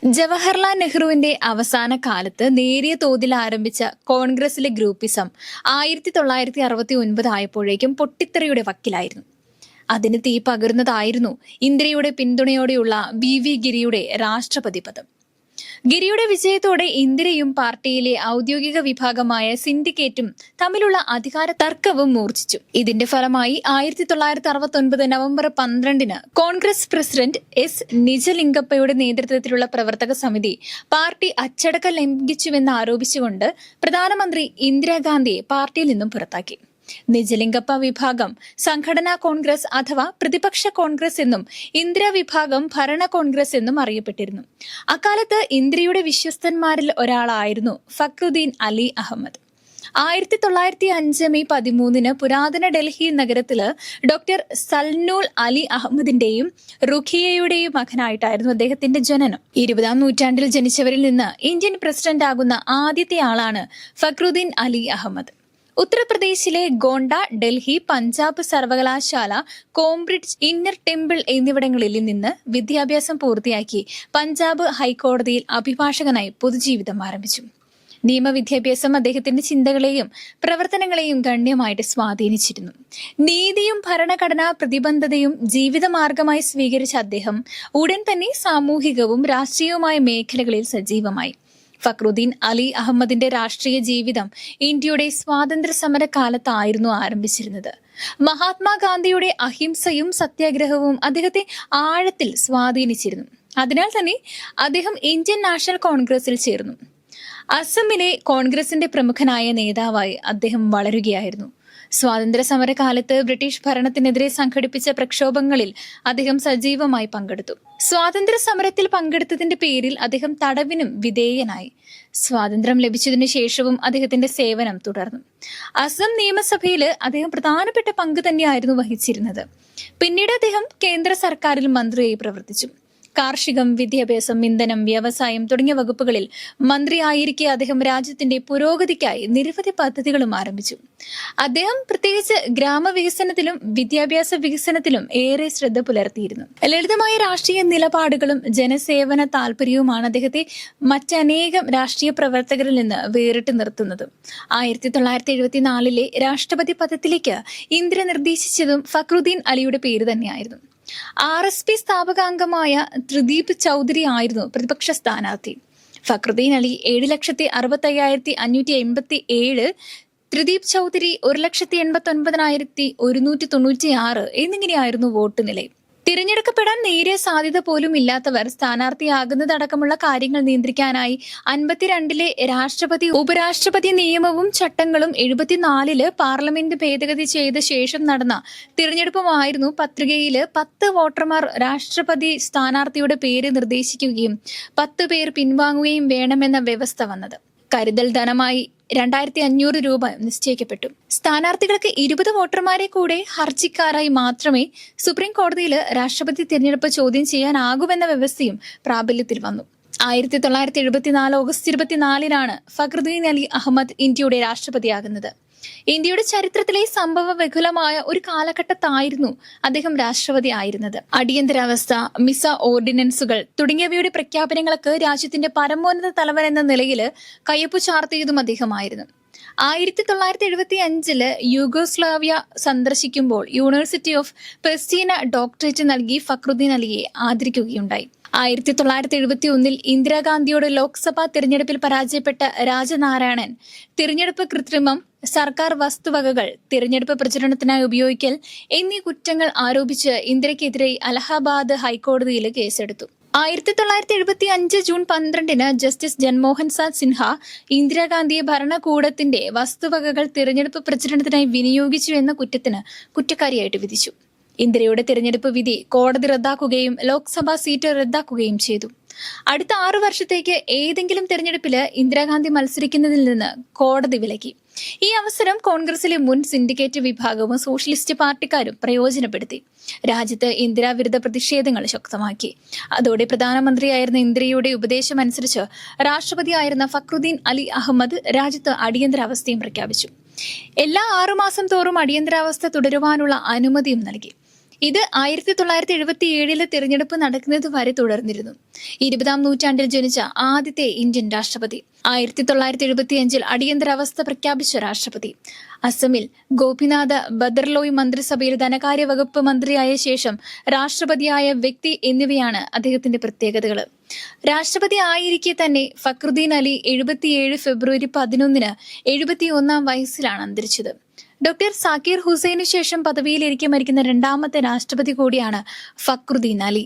ജവഹർലാൽ നെഹ്റുവിന്റെ അവസാന കാലത്ത് നേരിയ തോതിൽ ആരംഭിച്ച കോൺഗ്രസിലെ ഗ്രൂപ്പിസം 1969 ആയപ്പോഴേക്കും പൊട്ടിത്തെറിയുടെ വക്കിലായിരുന്നു. അതിന് തീ പകരുന്നതായിരുന്നു ഇന്ദിരയുടെ പിന്തുണയോടെയുള്ള വി ഗിരിയുടെ രാഷ്ട്രപതി പദം. ഗിരിയുടെ വിജയത്തോടെ ഇന്ദിരയും പാർട്ടിയിലെ ഔദ്യോഗിക വിഭാഗമായ സിൻഡിക്കേറ്റും തമ്മിലുള്ള അധികാര തർക്കവും മൂർച്ഛിച്ചു. ഇതിന്റെ ഫലമായി 1969 നവംബർ 12 കോൺഗ്രസ് പ്രസിഡന്റ് എസ് നിജലിംഗപ്പയുടെ നേതൃത്വത്തിലുള്ള പ്രവർത്തക സമിതി പാർട്ടി അച്ചടക്കം ലംഘിച്ചുവെന്ന് ആരോപിച്ചുകൊണ്ട് പ്രധാനമന്ത്രി ഇന്ദിരാഗാന്ധിയെ പാർട്ടിയിൽ നിന്നും പുറത്താക്കി. നിജലിംഗപ്പ വിഭാഗം സംഘടനാ കോൺഗ്രസ് അഥവാ പ്രതിപക്ഷ കോൺഗ്രസ് എന്നും ഇന്ദിര വിഭാഗം ഭരണ കോൺഗ്രസ് എന്നും അറിയപ്പെട്ടിരുന്നു. അക്കാലത്ത് ഇന്ദിരയുടെ വിശ്വസ്തന്മാരിൽ ഒരാളായിരുന്നു ഫക്രുദ്ദീൻ അലി അഹമ്മദ്. 1905 മെയ് 13 പുരാതന ഡൽഹി നഗരത്തില് ഡോക്ടർ സൽനൂൽ അലി അഹമ്മദിന്റെയും റുഖിയയുടെയും മകനായിട്ടായിരുന്നു അദ്ദേഹത്തിന്റെ ജനനം. 20-ാം നൂറ്റാണ്ടിൽ ജനിച്ചവരിൽ നിന്ന് ഇന്ത്യൻ പ്രസിഡന്റ് ആകുന്ന ആദ്യത്തെ ആളാണ് ഫക്രുദ്ദീൻ അലി അഹമ്മദ്. ഉത്തർപ്രദേശിലെ ഗോണ്ട, ഡൽഹി, പഞ്ചാബ് സർവകലാശാല, കോംബ്രിഡ്ജ്, ഇന്നർ ടെമ്പിൾ എന്നിവിടങ്ങളിൽ നിന്ന് വിദ്യാഭ്യാസം പൂർത്തിയാക്കി പഞ്ചാബ് ഹൈക്കോടതിയിൽ അഭിഭാഷകനായി പൊതുജീവിതം ആരംഭിച്ചു. നിയമവിദ്യാഭ്യാസം അദ്ദേഹത്തിന്റെ ചിന്തകളെയും പ്രവർത്തനങ്ങളെയും ഗണ്യമായിട്ട് സ്വാധീനിച്ചിരുന്നു. നീതിയും ഭരണഘടനാ പ്രതിബദ്ധതയും ജീവിതമാർഗമായി സ്വീകരിച്ച അദ്ദേഹം ഉടൻ തന്നെ സാമൂഹികവും രാഷ്ട്രീയവുമായ മേഖലകളിൽ സജീവമായി. ഫക്രുദ്ദീൻ അലി അഹമ്മദിന്റെ രാഷ്ട്രീയ ജീവിതം ഇന്ത്യയുടെ സ്വാതന്ത്ര്യ സമര കാലത്തായിരുന്നു ആരംഭിച്ചിരുന്നത്. മഹാത്മാഗാന്ധിയുടെ അഹിംസയും സത്യാഗ്രഹവും അദ്ദേഹത്തെ ആഴത്തിൽ സ്വാധീനിച്ചിരുന്നു. അതിനാൽ തന്നെ അദ്ദേഹം ഇന്ത്യൻ നാഷണൽ കോൺഗ്രസിൽ ചേർന്നു. അസമിലെ കോൺഗ്രസിന്റെ പ്രമുഖനായ നേതാവായി അദ്ദേഹം വളരുകയായിരുന്നു. സ്വാതന്ത്ര്യ സമരകാലത്ത് ബ്രിട്ടീഷ് ഭരണത്തിനെതിരെ സംഘടിപ്പിച്ച പ്രക്ഷോഭങ്ങളിൽ അദ്ദേഹം സജീവമായി പങ്കെടുത്തു. സ്വാതന്ത്ര്യ സമരത്തിൽ പങ്കെടുത്തതിന്റെ പേരിൽ അദ്ദേഹം തടവിനും വിധേയനായി. സ്വാതന്ത്ര്യം ലഭിച്ചതിനു ശേഷവും അദ്ദേഹത്തിന്റെ സേവനം തുടർന്നു. അസം നിയമസഭയിൽ അദ്ദേഹം പ്രധാനപ്പെട്ട പങ്ക് തന്നെയായിരുന്നു വഹിച്ചിരുന്നത്. പിന്നീട് അദ്ദേഹം കേന്ദ്ര സർക്കാരിൽ മന്ത്രിയായി പ്രവർത്തിച്ചു. കാർഷികം, വിദ്യാഭ്യാസം, ഇന്ധനം, വ്യവസായം തുടങ്ങിയ വകുപ്പുകളിൽ മന്ത്രിയായിരിക്കെ അദ്ദേഹം രാജ്യത്തിന്റെ പുരോഗതിക്കായി നിരവധി പദ്ധതികളും ആരംഭിച്ചു. അദ്ദേഹം പ്രത്യേകിച്ച് ഗ്രാമവികസനത്തിലും വിദ്യാഭ്യാസ വികസനത്തിലും ഏറെ ശ്രദ്ധ പുലർത്തിയിരുന്നു. ലളിതമായ രാഷ്ട്രീയ നിലപാടുകളും ജനസേവന താല്പര്യവുമാണ് അദ്ദേഹത്തെ മറ്റനേകം രാഷ്ട്രീയ പ്രവർത്തകരിൽ നിന്ന് വേറിട്ട് നിർത്തുന്നത്. 1974 രാഷ്ട്രപതി പദത്തിലേക്ക് ഇന്ദിര നിർദ്ദേശിച്ചതും ഫക്രുദ്ദീൻ അലിയുടെ പേര് തന്നെയായിരുന്നു. RSP സ്ഥാപകാംഗമായ ത്രിദീപ് ചൗധരി ആയിരുന്നു പ്രതിപക്ഷ സ്ഥാനാർത്ഥി. ഫക്രുദ്ദീൻ അലി 7,65,587, ത്രിദീപ് ചൗധരി 1,89,196 എന്നിങ്ങനെയായിരുന്നു വോട്ട് നില. തിരഞ്ഞെടുക്കപ്പെടാൻ നേരിയ സാധ്യത പോലും ഇല്ലാത്തവർ സ്ഥാനാർത്ഥിയാകുന്നതടക്കമുള്ള കാര്യങ്ങൾ നിയന്ത്രിക്കാനായി 52 രാഷ്ട്രപതി ഉപരാഷ്ട്രപതി നിയമവും ചട്ടങ്ങളും 74 പാർലമെന്റ് ഭേദഗതി ചെയ്ത ശേഷം നടന്ന തിരഞ്ഞെടുപ്പുമായിരുന്നു പത്രികയിൽ 10 വോട്ടർമാർ രാഷ്ട്രപതി സ്ഥാനാർത്ഥിയുടെ പേര് നിർദ്ദേശിക്കുകയും 10 പേർ പിൻവാങ്ങുകയും വേണമെന്ന വ്യവസ്ഥ വന്നത്. കരുതൽ ധനമായി 2,500 രൂപ നിശ്ചയിക്കപ്പെട്ടു. സ്ഥാനാർത്ഥികൾക്ക് 20 വോട്ടർമാരെ കൂടെ ഹർജിക്കാരായി മാത്രമേ സുപ്രീം കോടതിയിൽ രാഷ്ട്രപതി തിരഞ്ഞെടുപ്പ് ചോദ്യം ചെയ്യാനാകുമെന്ന വ്യവസ്ഥയും പ്രാബല്യത്തിൽ വന്നു. 1974 ഓഗസ്റ്റ് 24 ഫക്രുദ്ദീൻ അലി അഹമ്മദ് ഇന്ത്യയുടെ രാഷ്ട്രപതിയാകുന്നത്. ഇന്ത്യയുടെ ചരിത്രത്തിലെ സംഭവ ബഹുലമായ ഒരു കാലഘട്ടത്തായിരുന്നു അദ്ദേഹം രാഷ്ട്രപതി ആയിരുന്നത്. അടിയന്തരാവസ്ഥ, മിസ ഓർഡിനൻസുകൾ തുടങ്ങിയവയുടെ പ്രഖ്യാപനങ്ങൾക്ക് രാജ്യത്തിന്റെ പരമോന്നത തലവൻ എന്ന നിലയിൽ കയ്യൊപ്പ് ചാർത്തിയതും അദ്ദേഹമായിരുന്നു. 1975 യൂഗോസ്ലാവിയ സന്ദർശിക്കുമ്പോൾ യൂണിവേഴ്സിറ്റി ഓഫ് പെസ്റ്റീന ഡോക്ടറേറ്റ് നൽകി ഫക്രുദ്ദീൻ അലിയെ ആദരിക്കുകയുണ്ടായി. 1971 ഇന്ദിരാഗാന്ധിയോട് ലോക്സഭാ തിരഞ്ഞെടുപ്പിൽ പരാജയപ്പെട്ട രാജനാരായണൻ തിരഞ്ഞെടുപ്പ് കൃത്രിമം, സർക്കാർ വസ്തുവകകൾ തിരഞ്ഞെടുപ്പ് പ്രചരണത്തിനായി ഉപയോഗിക്കൽ എന്നീ കുറ്റങ്ങൾ ആരോപിച്ച് ഇന്ദിരയ്ക്കെതിരെ അലഹബാദ് ഹൈക്കോടതിയിൽ കേസെടുത്തു. 1975 ജൂൺ 12 ജസ്റ്റിസ് ജൻമോഹൻ സിൻഹ ഇന്ദിരാഗാന്ധിയെ ഭരണകൂടത്തിന്റെ വസ്തുവകകൾ തിരഞ്ഞെടുപ്പ് പ്രചരണത്തിനായി വിനിയോഗിച്ചു എന്ന കുറ്റത്തിന് കുറ്റക്കാരിയായിട്ട് വിധിച്ചു. ഇന്ദിരയുടെ തിരഞ്ഞെടുപ്പ് വിധി കോടതി റദ്ദാക്കുകയും ലോക്സഭാ സീറ്റ് റദ്ദാക്കുകയും ചെയ്തു. അടുത്ത 6 വർഷത്തേക്ക് ഏതെങ്കിലും തിരഞ്ഞെടുപ്പില് ഇന്ദിരാഗാന്ധി മത്സരിക്കുന്നതിൽ നിന്ന് കോടതി വിലക്കി. ഈ അവസരം കോൺഗ്രസിലെ മുൻ സിൻഡിക്കേറ്റ് വിഭാഗവും സോഷ്യലിസ്റ്റ് പാർട്ടിക്കാരും പ്രയോജനപ്പെടുത്തി. രാജ്യത്ത് ഇന്ദിരാവിരുദ്ധ പ്രതിഷേധങ്ങൾ ശക്തമാക്കി. അതോടെ പ്രധാനമന്ത്രിയായിരുന്ന ഇന്ദിരയുടെ ഉപദേശമനുസരിച്ച് രാഷ്ട്രപതിയായിരുന്ന ഫക്രുദ്ദീൻ അലി അഹമ്മദ് രാജ്യത്ത് അടിയന്തരാവസ്ഥയും പ്രഖ്യാപിച്ചു. എല്ലാ 6 മാസം തോറും അടിയന്തരാവസ്ഥ തുടരുവാനുള്ള അനുമതിയും നൽകി. ഇത് 1977 തിരഞ്ഞെടുപ്പ് നടക്കുന്നത് വരെ തുടർന്നിരുന്നു. 20-ാം നൂറ്റാണ്ടിൽ ജനിച്ച ആദ്യത്തെ ഇന്ത്യൻ രാഷ്ട്രപതി. 1975 അടിയന്തരാവസ്ഥ പ്രഖ്യാപിച്ച രാഷ്ട്രപതി. അസമിൽ ഗോപിനാഥ് ബദർലോയ് മന്ത്രിസഭയിൽ ധനകാര്യ വകുപ്പ് മന്ത്രിയായ ശേഷം രാഷ്ട്രപതിയായ വ്യക്തി എന്നിവയാണ് അദ്ദേഹത്തിന്റെ പ്രത്യേകതകൾ. രാഷ്ട്രപതി ആയിരിക്കെ തന്നെ ഫക്രുദ്ദീൻ അലി 77 ഫെബ്രുവരി 11 71 വയസ്സിലാണ് അന്തരിച്ചത്. ഡോക്ടർ സാക്കിർ ഹുസൈനു ശേഷം പദവിയിലിരിക്കെ മരിക്കുന്ന രണ്ടാമത്തെ രാഷ്ട്രപതി കൂടിയാണ് ഫക്രുദ്ദീൻ അലി.